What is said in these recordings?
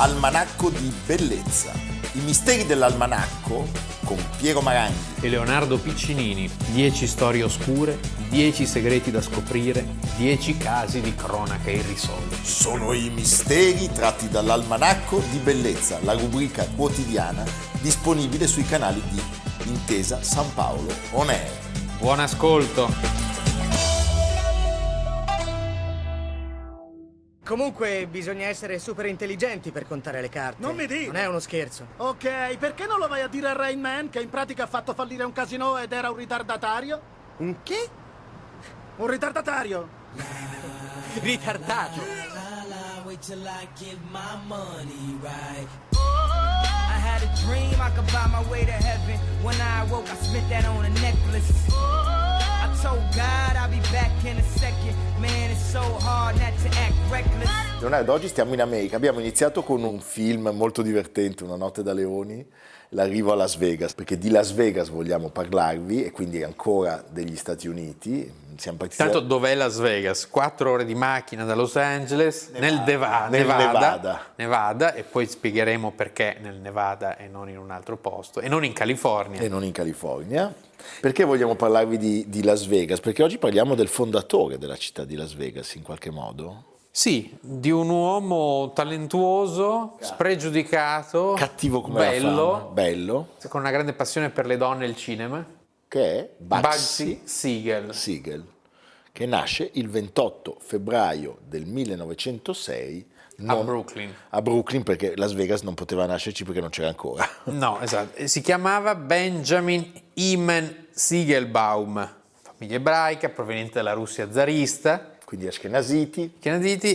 Almanacco di bellezza. I misteri dell'almanacco con Piero Maranghi e Leonardo Piccinini. 10 storie oscure, 10 segreti da scoprire, 10 casi di cronaca irrisolti. Sono i misteri tratti dall'almanacco di bellezza, la rubrica quotidiana disponibile sui canali di Intesa San Paolo On Air. Buon ascolto! Comunque bisogna essere super intelligenti per contare le carte. Non mi dica! Non è uno scherzo. Ok, perché non lo vai a dire a Rain Man che in pratica ha fatto fallire un casino ed era un ritardatario? Un che? Un ritardatario! Ritardato. Wait till I get my money right. I had a dream I could buy my way to heaven. When I awoke, I spent that on a necklace. I told God I'll be back in a second. Man, it's so hard not to act reckless. Leonardo, oggi stiamo in America. Abbiamo iniziato con un film molto divertente, Una notte da leoni, l'arrivo a Las Vegas, perché di Las Vegas vogliamo parlarvi e quindi ancora degli Stati Uniti. Siamo partiti Tanto dov'è Las Vegas? 4 ore di macchina da Los Angeles, nel Nevada, e poi spiegheremo perché nel Nevada e non in un altro posto, e non in California. E non in California. Perché vogliamo parlarvi di Las Vegas? Perché oggi parliamo del fondatore della città di Las Vegas, in qualche modo. Sì, di un uomo talentuoso, spregiudicato, cattivo come la fama, bello, con una grande passione per le donne e il cinema, che è Bugsy Siegel, che nasce il 28 febbraio del 1906 a Brooklyn, perché Las Vegas non poteva nascerci perché non c'era ancora. No, esatto. Si chiamava Benjamin Hyman Siegelbaum, famiglia ebraica proveniente dalla Russia zarista, quindi Ashkenaziti,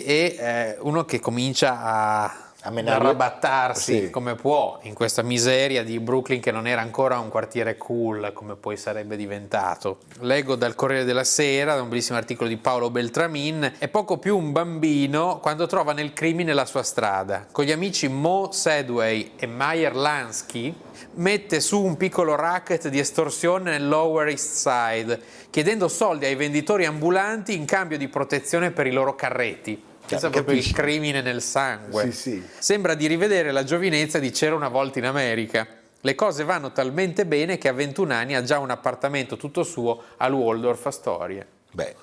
e uno che comincia a arrabattarsi come può in questa miseria di Brooklyn, che non era ancora un quartiere cool come poi sarebbe diventato. Leggo dal Corriere della Sera, da un bellissimo articolo di Paolo Beltramin: è poco più un bambino quando trova nel crimine la sua strada. Con gli amici Mo Sedway e Meyer Lansky mette su un piccolo racket di estorsione nel Lower East Side, chiedendo soldi ai venditori ambulanti in cambio di protezione per i loro carretti. Pensa proprio il crimine nel sangue. Sì. Sembra di rivedere la giovinezza di C'era una volta in America. Le cose vanno talmente bene che a 21 anni ha già un appartamento tutto suo al Waldorf Astoria. Beh,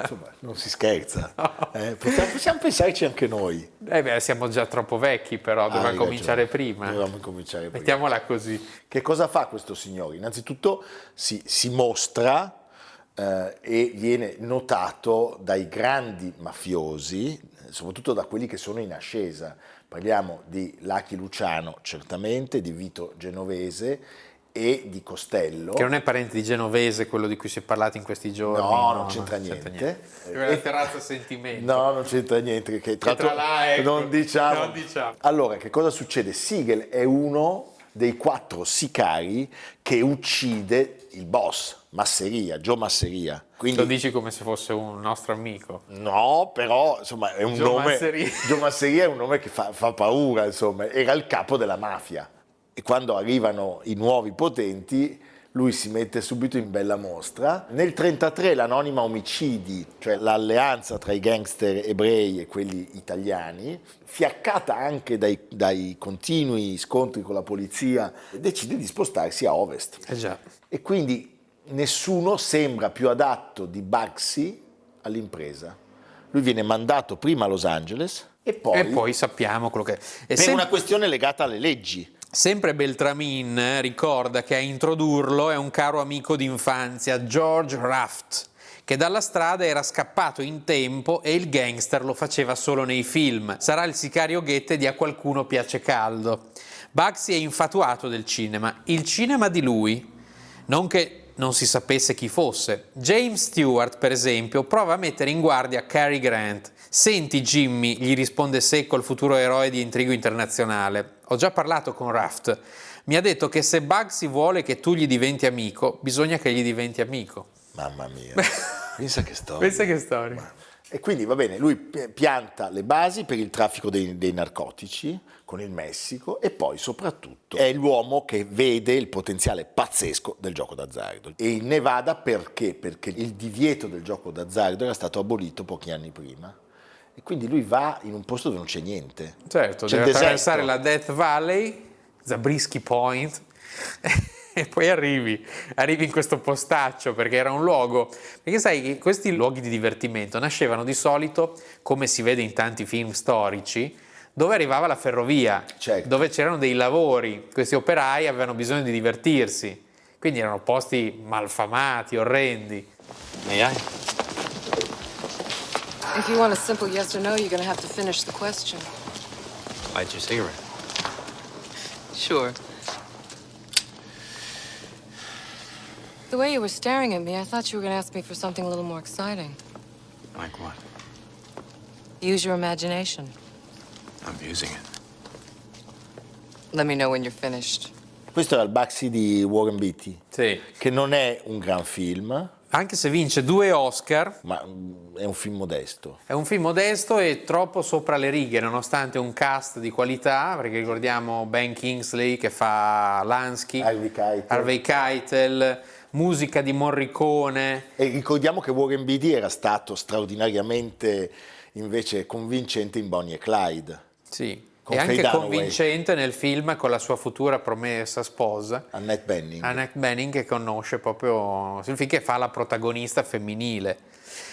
insomma, non si scherza. No. Possiamo pensarci anche noi. Siamo già troppo vecchi, però dobbiamo cominciare prima. Mettiamola così. Che cosa fa questo signore? Innanzitutto si mostra e viene notato dai grandi mafiosi, soprattutto da quelli che sono in ascesa. Parliamo di Lucky Luciano, certamente, di Vito Genovese e di Costello. Che non è parente di Genovese, quello di cui si è parlato in questi giorni. No, non c'entra niente. La terrazza sentimento. No, non c'entra niente. Che tra l'altro non diciamo. Allora, che cosa succede? Siegel è uno dei 4 sicari che uccide il boss, Joe Masseria. Quindi, lo dici come se fosse un nostro amico. No, però insomma è un nome. Joe Masseria è un nome che fa paura, insomma, era il capo della mafia. E quando arrivano i nuovi potenti, lui si mette subito in bella mostra. Nel 1933 l'Anonima Omicidi, cioè l'alleanza tra i gangster ebrei e quelli italiani, fiaccata anche dai continui scontri con la polizia, decide di spostarsi a ovest. Già. E quindi nessuno sembra più adatto di Bugsy all'impresa. Lui viene mandato prima a Los Angeles e poi sappiamo quello che è. Per una questione legata alle leggi. Sempre Beltramin ricorda che a introdurlo è un caro amico d'infanzia, George Raft, che dalla strada era scappato in tempo e il gangster lo faceva solo nei film. Sarà il sicario Ghette di A qualcuno piace caldo. Bugsy è infatuato del cinema, il cinema di lui, non che non si sapesse chi fosse. James Stewart, per esempio, prova a mettere in guardia Cary Grant. «Senti Jimmy», gli risponde secco il futuro eroe di Intrigo Internazionale, «ho già parlato con Raft. Mi ha detto che se Bugsy vuole che tu gli diventi amico, bisogna che gli diventi amico». Mamma mia, pensa che storia. E quindi va bene, lui pianta le basi per il traffico dei narcotici con il Messico e poi soprattutto è l'uomo che vede il potenziale pazzesco del gioco d'azzardo. E in Nevada perché? Perché il divieto del gioco d'azzardo era stato abolito pochi anni prima E quindi lui va in un posto dove non c'è niente. Certo, c'è deve il attraversare deserto. la Death Valley, Zabriskie Point, e poi arrivi in questo postaccio, perché era un luogo, perché sai che questi luoghi di divertimento nascevano di solito, come si vede in tanti film storici, dove arrivava la ferrovia, Certo. dove c'erano dei lavori, questi operai avevano bisogno di divertirsi, quindi erano posti malfamati, orrendi. May I? If you want a simple yes or no, you're gonna have to finish the question. Light your cigarette. Sure. The way you were staring at me, I thought you were gonna ask me for something a little more exciting. Like what? Use your imagination. I'm using it. Let me know when you're finished. Questo era il Bugsy di Warren Beatty, Sì. che non è un gran film, Anche se vince 2 Oscar, ma è un film modesto. è un film modesto e troppo sopra le righe, nonostante un cast di qualità, perché ricordiamo Ben Kingsley che fa Lansky, Harvey Keitel, musica di Morricone. E ricordiamo che Warren Beatty era stato straordinariamente invece convincente in Bonnie e Clyde. Sì. Con E anche Faye Dunaway. convincente nel film con la sua futura promessa sposa, Annette Bening. Annette Bening, che conosce proprio il film, che fa la protagonista femminile.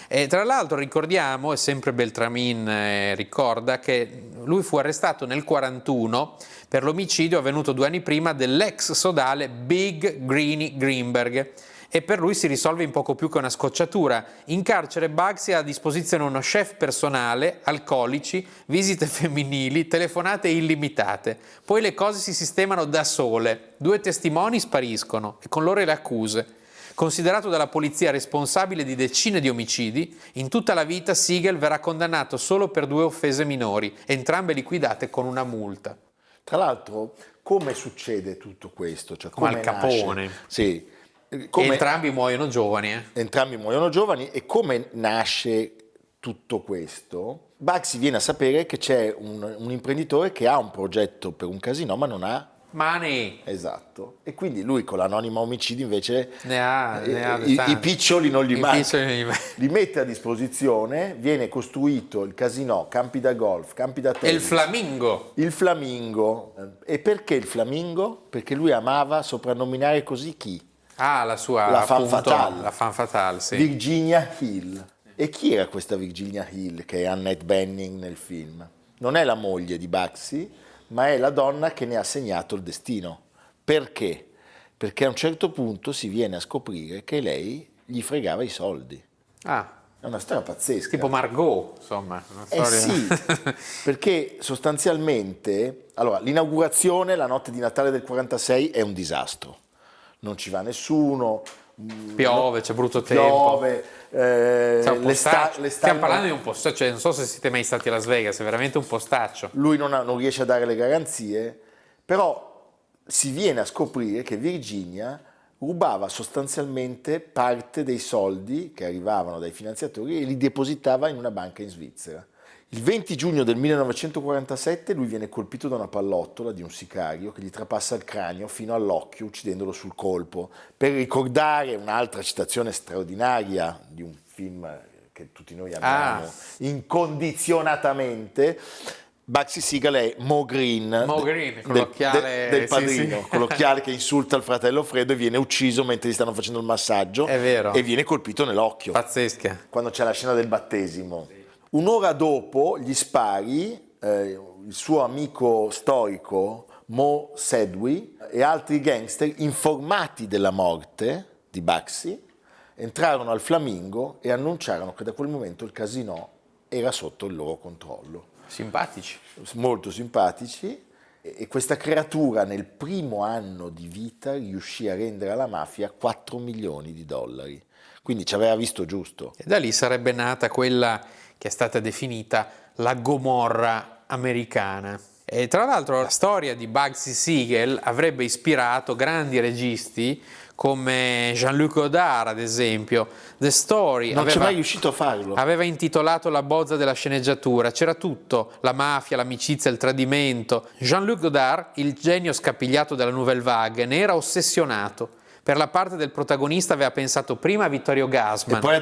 E tra l'altro ricordiamo, e sempre Beltramin ricorda, che lui fu arrestato nel 1941 per l'omicidio avvenuto 2 anni prima dell'ex sodale Big Greenie Greenberg, e per lui si risolve in poco più che una scocciatura. In carcere Bugsy ha a disposizione uno chef personale, alcolici, visite femminili, telefonate illimitate. Poi le cose si sistemano da sole. 2 testimoni spariscono e con loro le accuse. Considerato dalla polizia responsabile di decine di omicidi, in tutta la vita Siegel verrà condannato solo per 2 offese minori, entrambe liquidate con una multa. Tra l'altro, come succede tutto questo? Cioè, Come Al come Capone. nasce? Sì. E entrambi muoiono giovani. Entrambi muoiono giovani. E come nasce tutto questo? Bugsy viene a sapere che c'è un imprenditore che ha un progetto per un casino, ma non ha. Money! Esatto. E quindi lui con l'anonima omicidio invece Ne ha i tanti. piccioli non gli I mancano. piccioli non gli Li mette a disposizione, viene costruito il casino, campi da golf, campi da E tennis. il Flamingo. Il Flamingo. E perché il Flamingo? Perché lui amava soprannominare così chi? Ah, la sua La femme appunto, fatale. la femme fatale, sì. Virginia Hill. E chi era questa Virginia Hill, che è Annette Bening nel film? Non è la moglie di Bugsy, ma è la donna che ne ha segnato il destino. Perché? Perché a un certo punto si viene a scoprire che lei gli fregava i soldi. Ah, È una storia pazzesca. tipo Margot, insomma. Una storia... Sì, perché sostanzialmente, allora, l'inaugurazione, la notte di Natale del 46, è un disastro. Non ci va nessuno. Piove, c'è brutto tempo. Piove. C'è un postaccio. Stiamo parlando di un un postaccio, cioè, non so se siete mai stati a Las Vegas, è veramente un postaccio. Lui non riesce a dare le garanzie, però si viene a scoprire che Virginia rubava sostanzialmente parte dei soldi che arrivavano dai finanziatori e li depositava in una banca in Svizzera. Il 20 giugno del 1947 lui viene colpito da una pallottola di un sicario che gli trapassa il cranio fino all'occhio, uccidendolo sul colpo. Per ricordare un'altra citazione straordinaria di un film che tutti noi amiamo incondizionatamente, Bugsy Siegel è Moe Green, con l'occhiale del Padrino, con l'occhiale che insulta il fratello Fredo e viene ucciso mentre gli stanno facendo il massaggio. È vero. E viene colpito nell'occhio. Pazzesca. Quando c'è la scena del battesimo. Un'ora dopo gli spari, il suo amico storico Moe Sedgwick e altri gangster, informati della morte di Bugsy, entrarono al Flamingo e annunciarono che da quel momento il casino era sotto il loro controllo. Simpatici. Molto simpatici, e questa creatura nel primo anno di vita riuscì a rendere alla mafia $4 milioni. Quindi ci aveva visto giusto. E da lì sarebbe nata quella che è stata definita la Gomorra americana. E tra l'altro la storia di Bugsy Siegel avrebbe ispirato grandi registi come Jean-Luc Godard, ad esempio. The Story Non c'è mai riuscito a farlo. aveva intitolato la bozza della sceneggiatura, c'era tutto, la mafia, l'amicizia, il tradimento. Jean-Luc Godard, il genio scapigliato della Nouvelle Vague, ne era ossessionato. Per la parte del protagonista aveva pensato prima a Vittorio Gassman E poi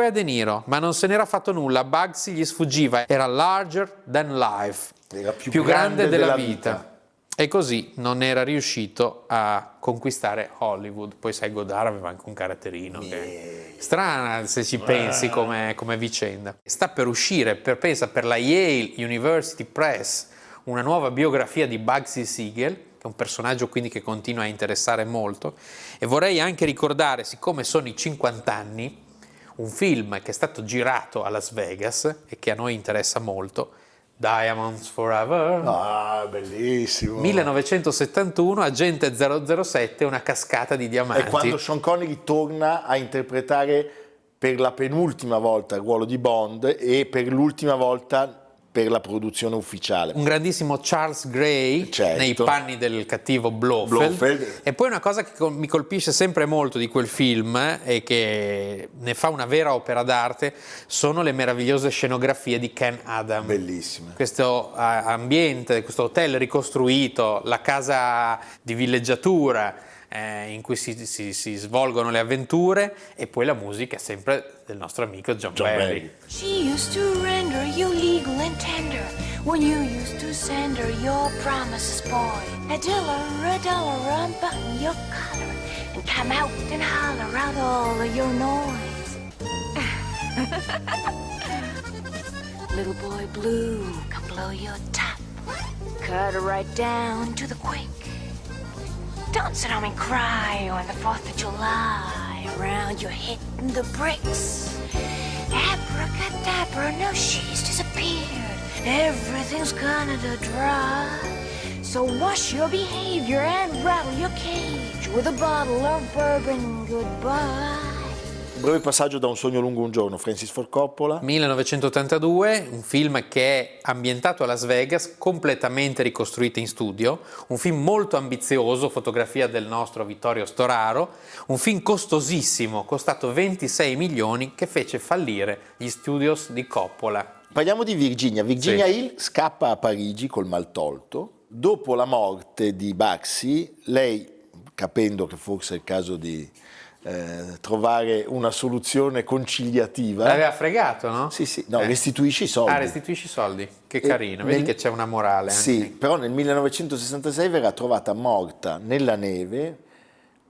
a De Niro. ma non se n'era fatto nulla. Bugsy gli sfuggiva, era larger than life, Era più grande della vita. E così non era riuscito a conquistare Hollywood. Poi sai, Godard aveva anche un caratterino che strana se ci pensi come vicenda. Sta per uscire, pensa, per la Yale University Press, una nuova biografia di Bugsy Siegel, che è un personaggio quindi che continua a interessare molto. E vorrei anche ricordare, siccome sono i 50 anni, un film che è stato girato a Las Vegas e che a noi interessa molto, Diamonds Forever. Ah, bellissimo. 1971, Agente 007, una cascata di diamanti. È quando Sean Connery torna a interpretare per la penultima volta il ruolo di Bond e per l'ultima volta per la produzione ufficiale. Un grandissimo Charles Gray, certo, nei panni del cattivo Blofeld. E poi una cosa che mi colpisce sempre molto di quel film e che ne fa una vera opera d'arte sono le meravigliose scenografie di Ken Adam. Bellissime. Questo ambiente, questo hotel ricostruito, la casa di villeggiatura in cui si svolgono le avventure, e poi la musica è sempre del nostro amico John Barry. She used to render you legal and tender when you used to send her your promises, boy. A dollar, unbutton your collar and come out and holler out all of your noise. Little boy blue, come blow your top. Cut her right down to the quick. Don't sit home and cry on the 4th of July around you hitting the bricks. Abracadabra, no, she's disappeared. Everything's gonna dry. So wash your behavior and rattle your cage with a bottle of bourbon. Goodbye. Breve passaggio da Un sogno lungo un giorno, Francis Ford Coppola. 1982, un film che è ambientato a Las Vegas, completamente ricostruito in studio, un film molto ambizioso, fotografia del nostro Vittorio Storaro, un film costosissimo, costato 26 milioni, che fece fallire gli studios di Coppola. Parliamo di Virginia. Virginia Hill scappa a Parigi col mal tolto. Dopo la morte di Bugsy, lei, capendo che forse è il caso di trovare una soluzione conciliativa. L'aveva fregato, no? Sì, no, restituisci i soldi. Restituisci i soldi, che carino, vedi che c'è una morale. Sì, anche. però nel 1966 verrà trovata morta nella neve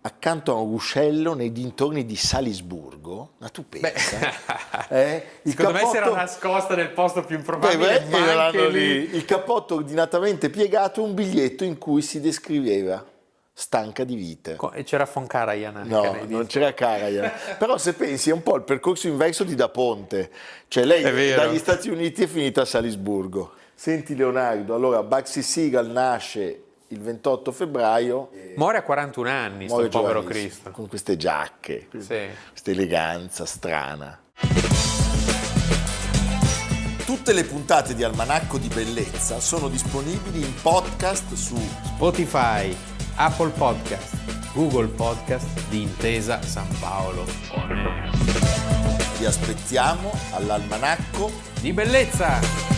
accanto a un ruscello nei dintorni di Salisburgo. Ma tu pensa? Secondo me si era nascosta nel posto più improbabile, ma anche lì. Il cappotto ordinatamente piegato, un biglietto in cui si descriveva stanca di vite. E c'era von Karajan anche. No, non c'era Karajan. Però se pensi è un po' il percorso inverso di Da Ponte. Cioè lei dagli Stati Uniti è finita a Salisburgo. Senti Leonardo, allora Bugsy Siegel nasce il 28 febbraio. Muore a 41 anni, sto povero Cristo. Con queste giacche, questa eleganza strana. Tutte le puntate di Almanacco di Bellezza sono disponibili in podcast su Spotify, Apple Podcast, Google Podcast di Intesa San Paolo On Air. Vi aspettiamo all'Almanacco di Bellezza!